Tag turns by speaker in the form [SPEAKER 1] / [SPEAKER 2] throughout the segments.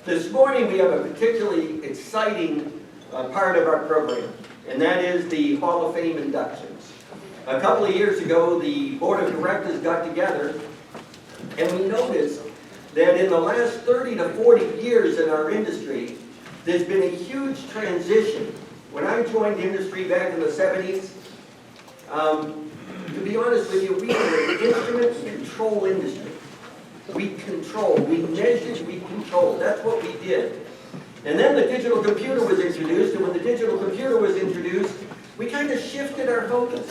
[SPEAKER 1] This morning we have a particularly exciting part of our program, and that is the Hall of Fame inductions. A couple of years ago, the Board of Directors got together, and we noticed that in the last 30 to 40 years in our industry, there's been a huge transition. When I joined the industry back in the 70s, to be honest with you, we were an instrument control industry. We controlled, we measured, we controlled. That's what we did. And then the digital computer was introduced, and when the digital computer was introduced, we kind of shifted our focus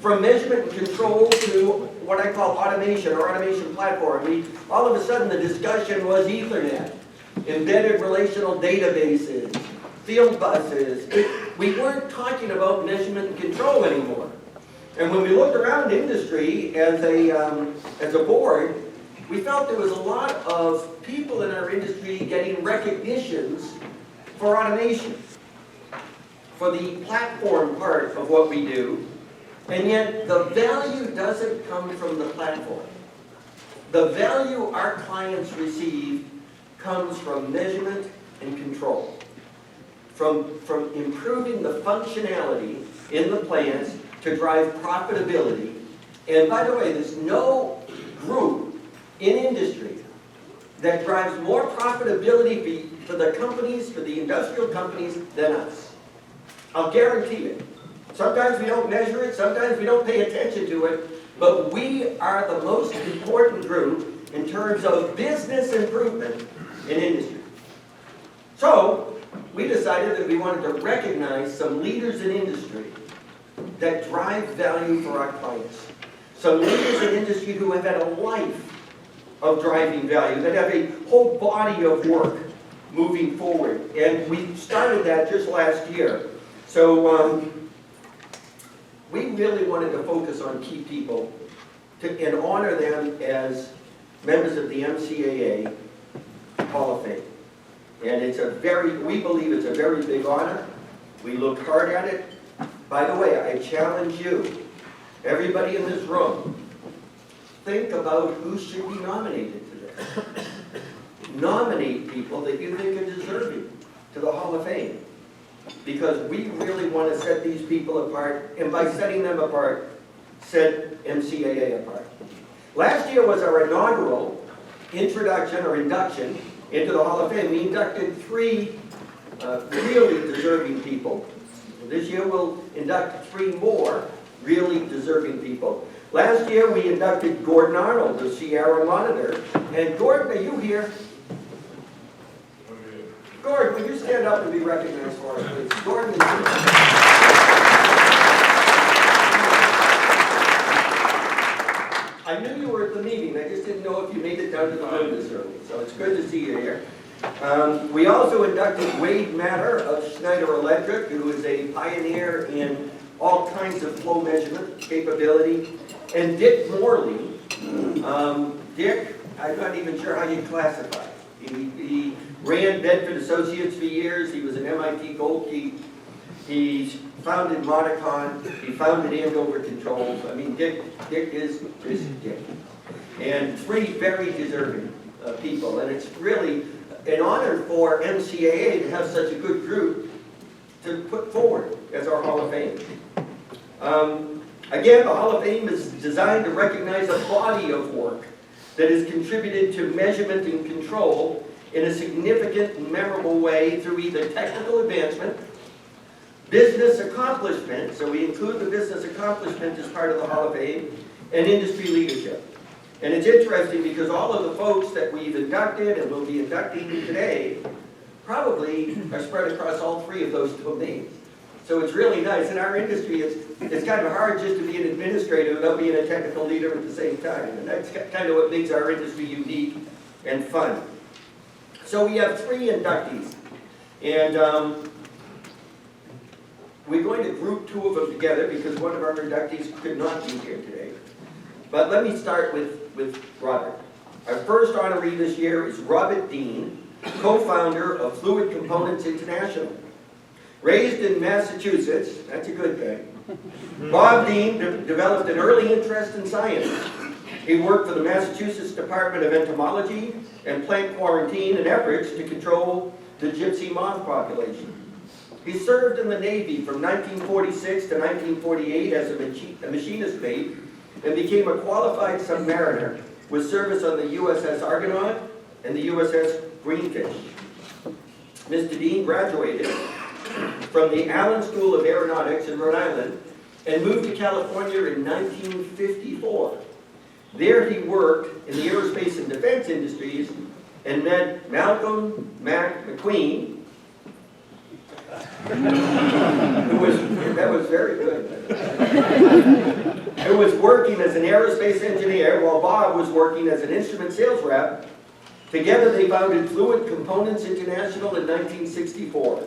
[SPEAKER 1] from measurement and control to what I call automation or automation platform. All of a sudden the discussion was Ethernet, embedded relational databases, field buses. We weren't talking about measurement and control anymore. And when we looked around industry as a board, we felt there was a lot of people in our industry getting recognitions for automation, for the platform part of what we do, and yet the value doesn't come from the platform. The value our clients receive comes from measurement and control, from improving the functionality in the plants to drive profitability. And by the way, there's no group in industry that drives more profitability for the companies, for the industrial companies, than us. I'll guarantee it. Sometimes we don't measure it, sometimes we don't pay attention to it, but we are the most important group in terms of business improvement in industry. So, we decided that we wanted to recognize some leaders in industry that drive value for our clients. Some leaders in industry who have had a life of driving value, that have a whole body of work moving forward. And we started that just last year. So we really wanted to focus on key people and honor them as members of the MCAA Hall of Fame. And we believe it's a very big honor. We look hard at it. By the way, I challenge you, everybody in this room, think about who should be nominated today. Nominate people that you think are deserving to the Hall of Fame. Because we really want to set these people apart, and by setting them apart, set MCAA apart. Last year was our inaugural introduction or induction into the Hall of Fame. We inducted 3 really deserving people. This year we'll induct 3 more really deserving people. Last year we inducted Gordon Arnold, the Sierra Monitor. And Gordon, are you here? Gordon, will you stand up and be recognized for us, please? Gordon is here. I knew you were at the meeting. I just didn't know if you made it down to the room this early. So it's good to see you here. We also inducted Wade Matter of Schneider Electric, who is a pioneer in all kinds of flow measurement capability. And Dick Morley. Dick, I'm not even sure how you classify. He ran Bedford Associates for years. He was an MIT Gold Key. He founded Modicon. He founded Andover Controls. I mean, Dick is Dick. And 3 very deserving people. And it's really an honor for MCAA to have such a good group to put forward as our Hall of Fame. Again, the Hall of Fame is designed to recognize a body of work that has contributed to measurement and control in a significant and memorable way through either technical advancement, business accomplishment, so we include the business accomplishment as part of the Hall of Fame, and industry leadership. And it's interesting because all of the folks that we've inducted and will be inducting today probably are spread across all 3 of those domains. So it's really nice. In our industry, it's kind of hard just to be an administrator without being a technical leader at the same time. And that's kind of what makes our industry unique and fun. So we have 3 inductees. And we're going to group 2 of them together because one of our inductees could not be here today. But let me start with Robert. Our first honoree this year is Robert Dean, co-founder of Fluid Components International. Raised in Massachusetts, that's a good thing, Bob Dean developed an early interest in science. He worked for the Massachusetts Department of Entomology and plant quarantine in efforts to control the gypsy moth population. He served in the Navy from 1946 to 1948 as a machinist mate and became a qualified submariner with service on the USS Argonaut and the USS Greenfish. Mr. Dean graduated from the Allen School of Aeronautics in Rhode Island and moved to California in 1954. There he worked in the aerospace and defense industries and met Malcolm Mac McQueen, that was very good, who was working as an aerospace engineer while Bob was working as an instrument sales rep. Together they founded Fluid Components International in 1964.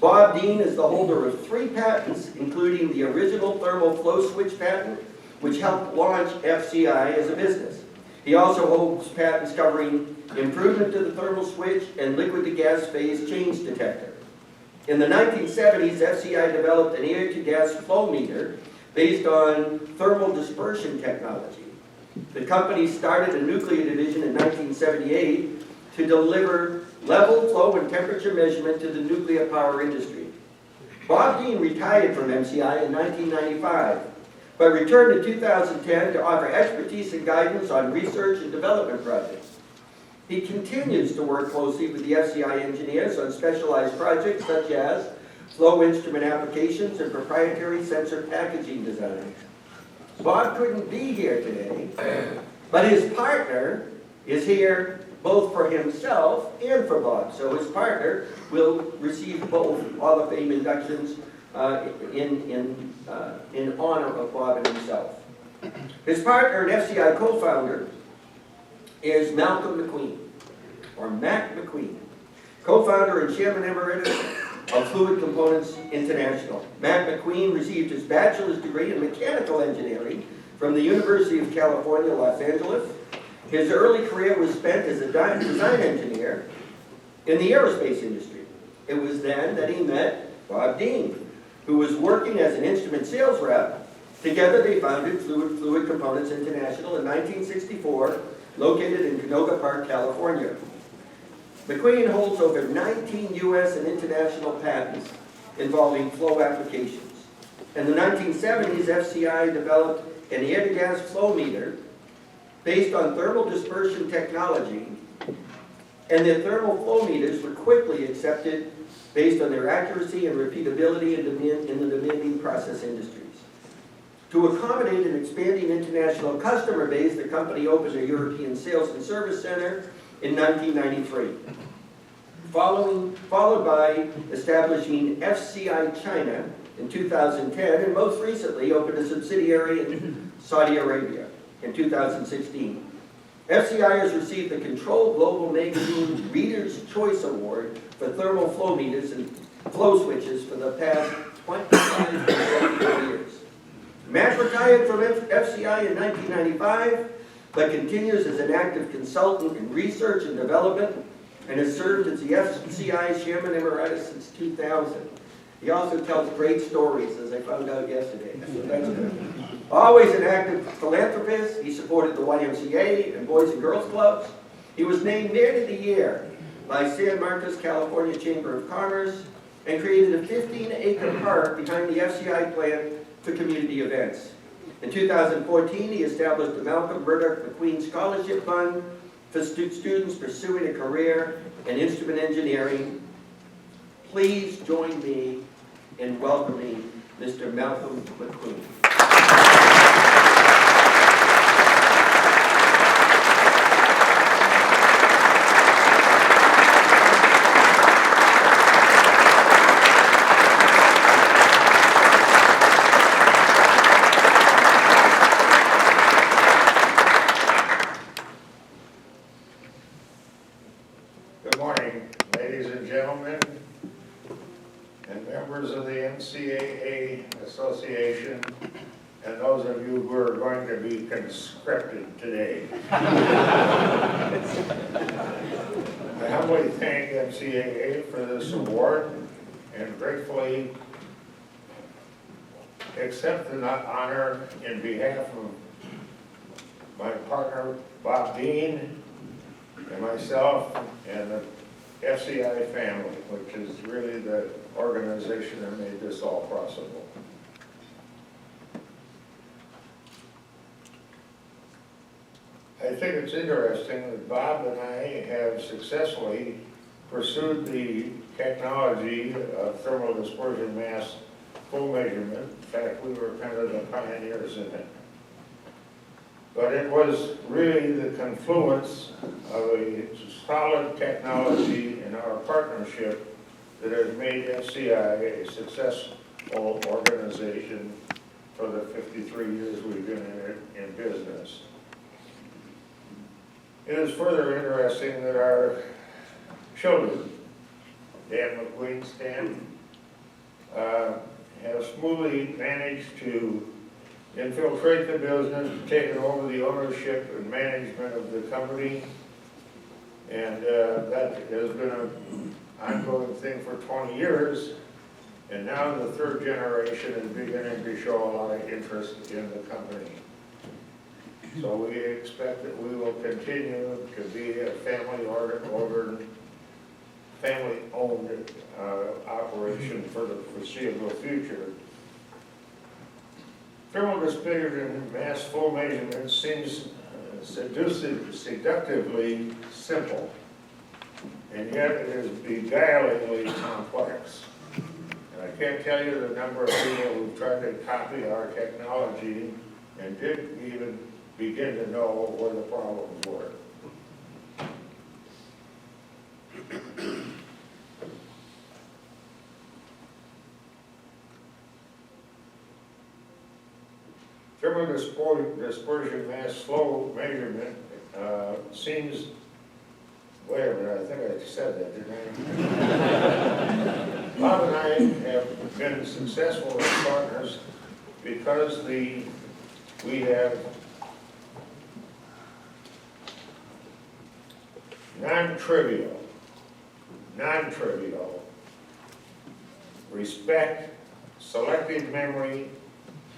[SPEAKER 1] Bob Dean is the holder of 3 patents, including the original thermal flow switch patent, which helped launch FCI as a business. He also holds patents covering improvement to the thermal switch and liquid to gas phase change detector. In the 1970s, FCI developed an air to gas flow meter based on thermal dispersion technology. The company started a nuclear division in 1978 to deliver level flow and temperature measurement to the nuclear power industry. Bob Dean retired from MCI in 1995, but returned in 2010 to offer expertise and guidance on research and development projects. He continues to work closely with the FCI engineers on specialized projects such as flow instrument applications and proprietary sensor packaging design. Bob couldn't be here today, but his partner is here both for himself and for Bob. So his partner will receive both Hall of Fame inductions in honor of Bob and himself. His partner and FCI co-founder is Malcolm McQueen, or Mac McQueen, co-founder and chairman emeritus of Fluid Components International. Mac McQueen received his bachelor's degree in mechanical engineering from the University of California, Los Angeles. His early career was spent as a design engineer in the aerospace industry. It was then that he met Bob Dean, who was working as an instrument sales rep. Together they founded Fluid Components International in 1964, located in Canoga Park, California. McQueen holds over 19 U.S. and international patents involving flow applications. In the 1970s, FCI developed an air-to-gas flow meter based on thermal dispersion technology, and their thermal flow meters were quickly accepted based on their accuracy and repeatability in the demanding process industries. To accommodate an expanding international customer base, the company opened a European Sales and Service Center in 1993, followed by establishing FCI China in 2010, and most recently opened a subsidiary in Saudi Arabia in 2016. FCI has received the Control Global Magazine Reader's Choice Award for thermal flow meters and flow switches for the past 25 consecutive years. Matt retired from FCI in 1995, but continues as an active consultant in research and development, and has served as the FCI Chairman Emeritus since 2000. He also tells great stories, as I found out yesterday, so that's good. Always an active philanthropist, he supported the YMCA and Boys and Girls Clubs. He was named Man of the Year by San Marcos, California Chamber of Commerce, and created a 15-acre park behind the FCI plant for community events. In 2014, he established the Malcolm Murdoch McQueen Scholarship Fund for students pursuing a career in instrument engineering. Please join me in welcoming Mr. Malcolm McQueen.
[SPEAKER 2] Good morning, ladies and gentlemen, and members of the NCAA Association, and those of you who are going to be conscripted today. I humbly thank NCAA for this award and gratefully accept the honor in behalf of my partner Bob Dean, and myself, and the FCI family, which is really the organization that made this all possible. I think it's interesting that Bob and I have successfully pursued the technology of thermal dispersion mass flow measurement. In fact, we were kind of the pioneers in it. But it was really the confluence of a solid technology in our partnership that has made FCI a successful organization for the 53 years we've been in business. It is further interesting that our children, Dan McQueen, Stan, have smoothly managed to infiltrate the business, taken over the ownership and management of the company, and that has been an ongoing thing for 20 years, and now the third generation is beginning to show a lot of interest in the company. So we expect that we will continue to be a family-owned operation for the foreseeable future. Thermal dispersion mass flow measurement seems seductively simple, and yet it is beguilingly complex. And I can't tell you the number of people who've tried to copy our technology and didn't even begin to know where the problems were. Thermal dispersion mass flow measurement seems, wait a minute, I think I said that, didn't I? Bob and I have been successful as partners because we have non-trivial, respect, selective memory,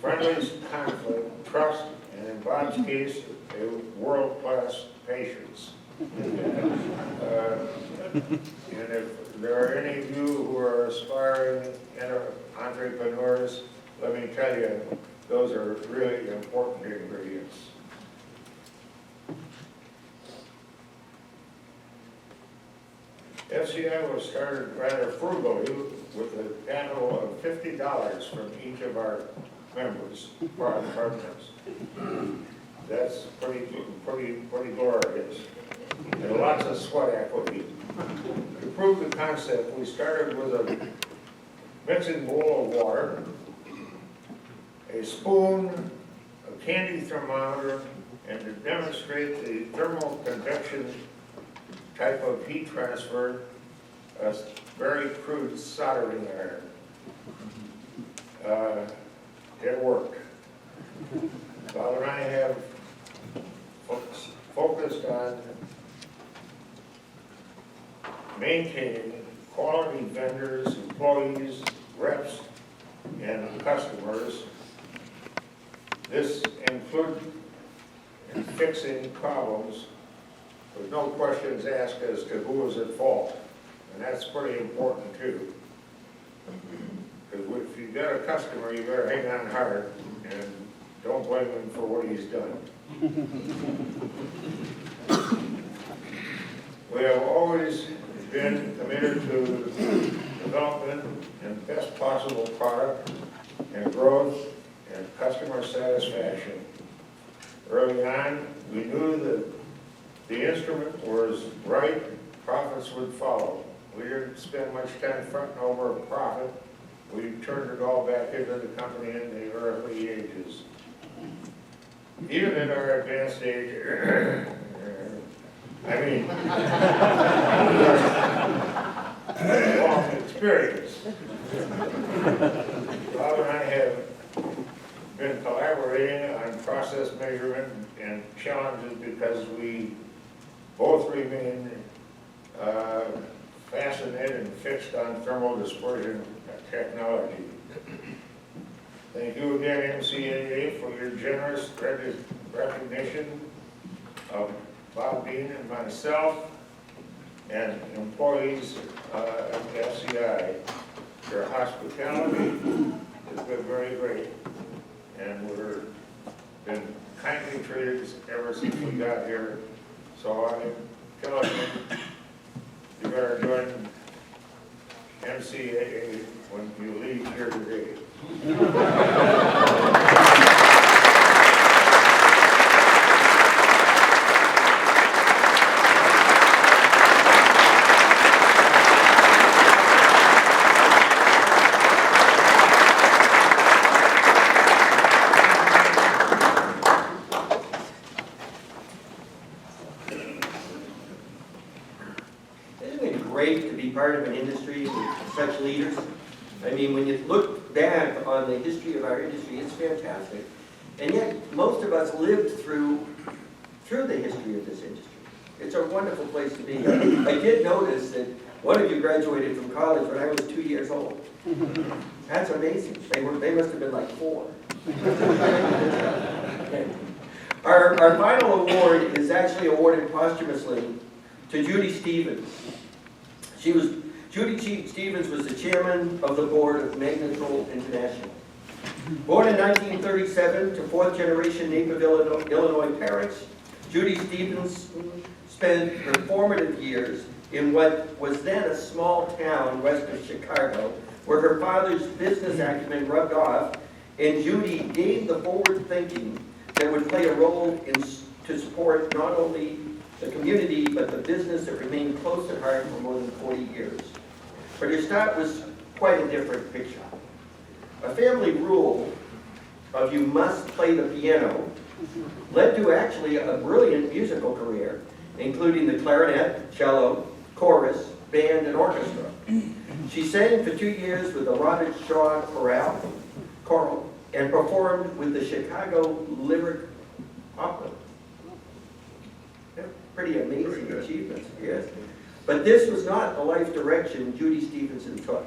[SPEAKER 2] friendly conflict, trust, and in Bob's case, a world-class patience. And if there are any of you who are aspiring entrepreneurs, let me tell you, those are really important ingredients. FCI was started rather frugally with a capital of $50 from each of our members, our partners. That's pretty glorious. And lots of sweat equity. To prove the concept, we started with a mixing bowl of water, a spoon, a candy thermometer, and to demonstrate the thermal convection type of heat transfer, a very crude soldering iron. It worked. Bob and I have focused on maintaining quality vendors, employees, reps, and customers. This includes fixing problems with no questions asked as to who is at fault. And that's pretty important too. Because if you've got a customer, you better hang on hard and don't blame him for what he's done. We have always been committed to development and best possible product and growth and customer satisfaction. Early on, we knew that the instrument was right, profits would follow. We didn't spend much time fronting over profit. We turned it all back into the company in the early ages. Even in our advanced age, long experience. Bob and I have been collaborating on process measurement and challenges because we both remain fascinated and fixed on thermal dispersion technology. Thank you again, NCAA, for your generous recognition of Bob Bean and myself and employees of the FCI. Their hospitality has been very great, and we've been kindly treated ever since we got here. So I'm telling you, you better join MCAA when you leave here today.
[SPEAKER 1] Isn't it great to be part of an industry with such leaders? I mean, when you look back on the history of our industry, it's fantastic. And yet, most of us lived through the history of this industry. It's a wonderful place to be. I did notice that one of you graduated from college when I was 2 years old. That's amazing. They must have been like 4. Our final award is actually awarded posthumously to Judy Stevens. Judy Stevens was the chairman of the board of Magnetrol International. Born in 1937 to fourth-generation Naperville, Illinois parents, Judy Stevens spent her formative years in what was then a small town west of Chicago, where her father's business acumen rubbed off, and Judy gained the forward thinking that would play a role to support not only the community, but the business that remained close at heart for more than 40 years. But her start was quite a different picture. A family rule of you must play the piano led to actually a brilliant musical career, including the clarinet, cello, chorus, band, and orchestra. She sang for 2 years with the Robert Shaw Choral and performed with the Chicago Lyric Opera. Pretty amazing achievements, yes. But this was not the life direction Judy Stevenson took.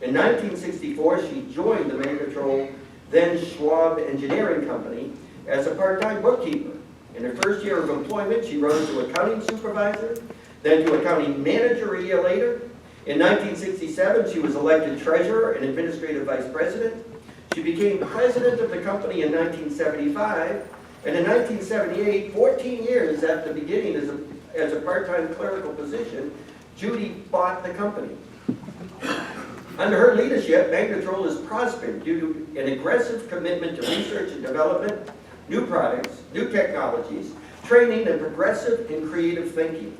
[SPEAKER 1] In 1964, she joined the Magnetrol, then Schwab Engineering Company, as a part-time bookkeeper. In her first year of employment, she rose to accounting supervisor, then to accounting manager a year later. In 1967, she was elected treasurer and administrative vice president. She became president of the company in 1975, and in 1978, 14 years after beginning as a part-time clerical position, Judy bought the company. Under her leadership, Magnetrol has prospered due to an aggressive commitment to research and development, new products, new technologies, training, and progressive and creative thinking.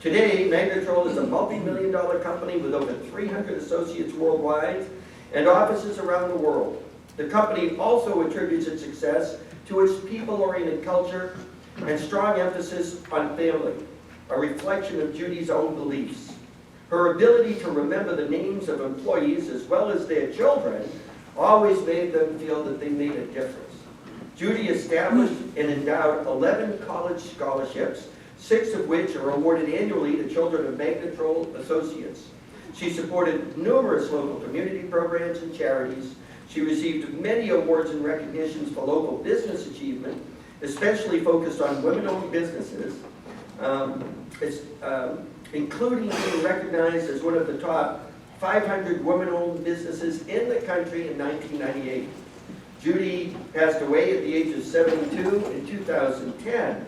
[SPEAKER 1] Today, Magnetrol is a multi-million-dollar company with over 300 associates worldwide and offices around the world. The company also attributes its success to its people-oriented culture and strong emphasis on family, a reflection of Judy's own beliefs. Her ability to remember the names of employees as well as their children always made them feel that they made a difference. Judy established and endowed 11 college scholarships, 6 of which are awarded annually to children of Magnetrol associates. She supported numerous local community programs and charities. She received many awards and recognitions for local business achievement, especially focused on women-owned businesses, including being recognized as one of the top 500 women-owned businesses in the country in 1998. Judy passed away at the age of 72 in 2010,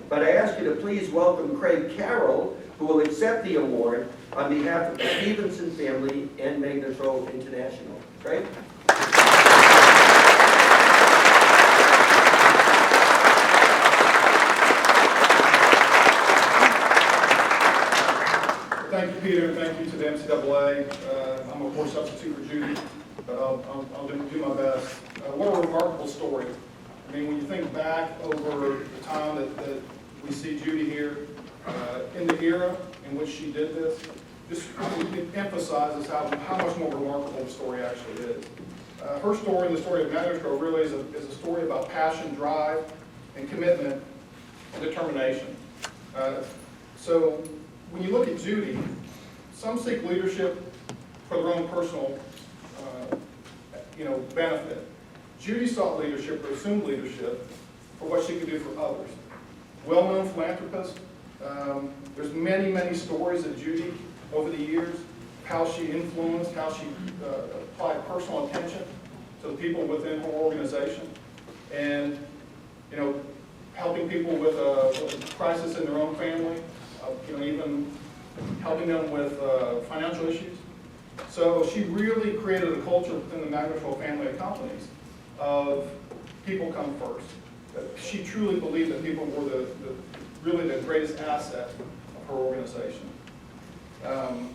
[SPEAKER 1] but I ask you to please welcome Craig Carroll, who will accept the award on behalf of the Stevenson family and Magnetrol International. Craig?
[SPEAKER 3] Thank you, Peter, and thank you to the MCAA. I'm a poor substitute for Judy, but I'll do my best. What a remarkable story. I mean, when you think back over the time that we see Judy here, in the era in which she did this, it emphasizes how much more remarkable the story actually is. Her story and the story of Magnetrol really is a story about passion, drive, and commitment and determination. So when you look at Judy, some seek leadership for their own personal benefit. Judy sought leadership or assumed leadership for what she could do for others. Well-known philanthropist. There's many, many stories of Judy over the years, how she influenced, how she applied personal attention to the people within her organization, and helping people with a crisis in their own family, even helping them with financial issues. So she really created a culture within the Magnetrol family of companies of people come first. She truly believed that people were really the greatest asset of her organization. And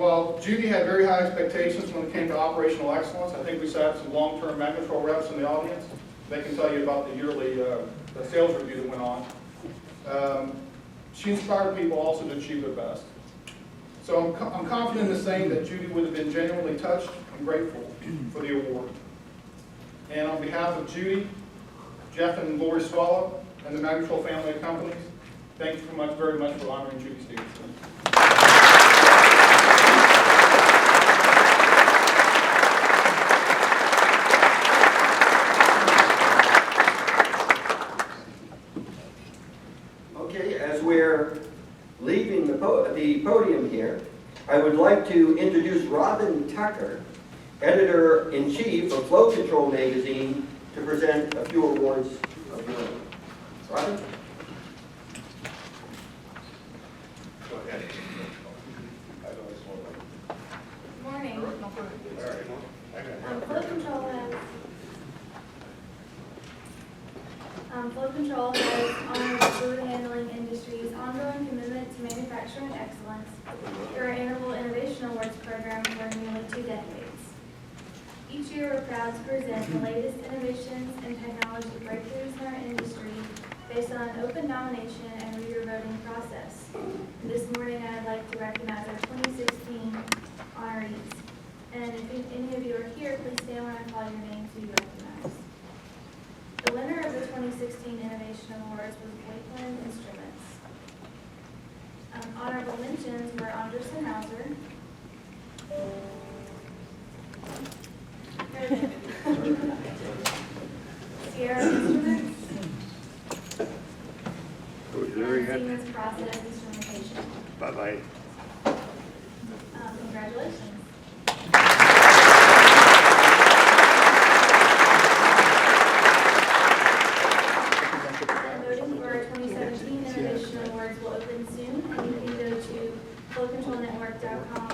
[SPEAKER 3] while Judy had very high expectations when it came to operational excellence, I think we have some long-term Magnetrol reps in the audience. They can tell you about the yearly the sales review that went on. She inspired people also to achieve their best. So I'm confident in saying that Judy would have been genuinely touched and grateful for the award. And on behalf of Judy, Jeff and Lori Swallow, and the Magnetrol family of companies, thank you very much for honoring Judy Stevenson.
[SPEAKER 1] Okay, as we're leaving the podium here, I would like to introduce Robin Tucker, Editor-in-Chief of Flow Control Magazine, to present a few awards of your own. Robin?
[SPEAKER 2] Go ahead.
[SPEAKER 4] Good morning. Flow Control has honored the fluid handling industry's ongoing commitment to manufacturing excellence through our annual Innovation Awards program for nearly 2 decades. Each year, we're proud to present the latest innovations and technology breakthroughs in our industry based on an open nomination and reader voting process. This morning, I'd like to recognize our 2016 honorees. And if any of you are here, please stand when I call your name to be recognized. The winner of the 2016 Innovation Awards was Wakeland Instruments. Honorable mentions were Anderson Hauser, Sierra Instruments, and Siemens Process Instrumentation.
[SPEAKER 2] Bye-bye.
[SPEAKER 4] Congratulations. Voting for our 2017 Innovation Awards will open soon, and you can go to flowcontrolnetwork.com